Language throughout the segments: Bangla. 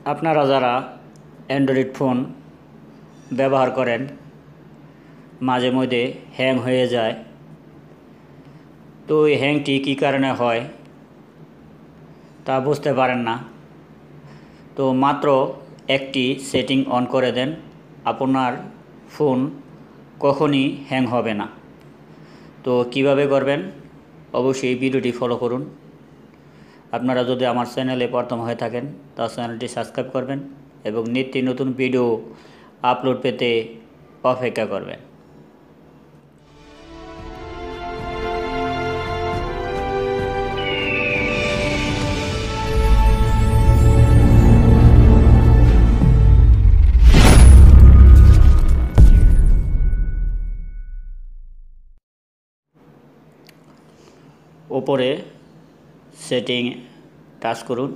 আপনারা যারা অ্যান্ড্রয়েড ফোন ব্যবহার করেন মাঝে মধ্যে হ্যাং হয়ে যায়, তো এই হ্যাংটি কী কারণে হয় তা বুঝতে পারেন না। তো মাত্র একটি সেটিং অন করে দেন, আপনার ফোন কখনই হ্যাং হবে না। তো কিভাবে করবেন অবশ্যই ভিডিওটি ফলো করুন। আপনারা যদি আমার চ্যানেলে প্রথম হয়ে থাকেন তা চ্যানেলটি সাবস্ক্রাইব করবেন এবং নিত্য নতুন ভিডিও আপলোড পেতে অপেক্ষা করবেন। উপরে সেটিং টাচ করুন,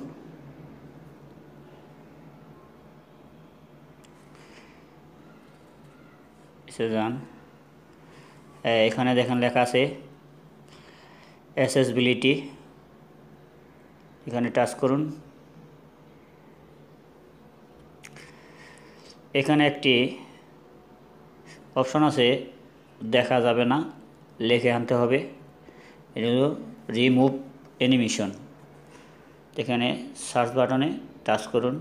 যান। এখানে দেখেন লেখা আছে অ্যাক্সেসিবিলিটি, এখানে টাচ করুন। এখানে একটি অপশন আছে, দেখা যাবে না, লিখে আনতে হবে। এটা হলো রিমুভ অ্যানিমেশন। এখানে সার্চ বাটনে টাচ করুন।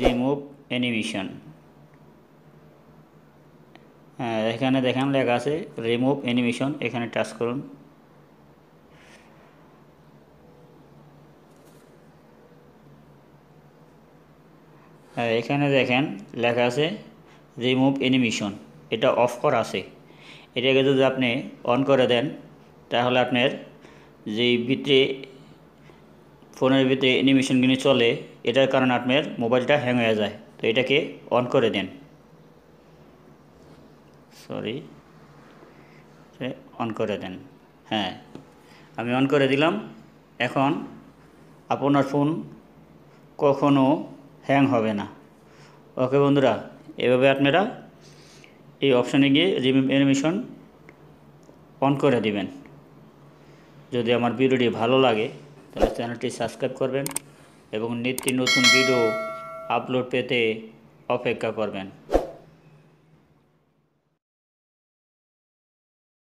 রিমুভ অ্যানিমেশন, এখানে দেখেন লেখা আছে রিমুভ অ্যানিমেশন, এখানে টাচ করুন। এখানে দেখেন লেখা আছে রিমুভ অ্যানিমেশন, এটা অফ করা আছে। এটাকে যদি আপনি অন করে দেন তাহলে আপনার যে ভিতরে ফোনের ভিতরে অ্যানিমেশনগুলি চলে, এটার কারণে আপনার মোবাইলটা হ্যাং হয়ে যায়। তো এটাকে অন করে দেন, অন করে দেন। হ্যাঁ, আমি অন করে দিলাম। এখন আপনার ফোন কখনো হ্যাং হবে না। ওকে বন্ধুরা, এভাবে আপনারা এই অপশানে গিয়ে রিমুভ অ্যানিমেশন অন করে দিবেন। যদি আমার ভিডিওটি ভালো লাগে তাহলে চ্যানেলটি সাবস্ক্রাইব করবেন এবং নিত্য নতুন ভিডিও আপলোড পেতে অপেক্ষা করবেন।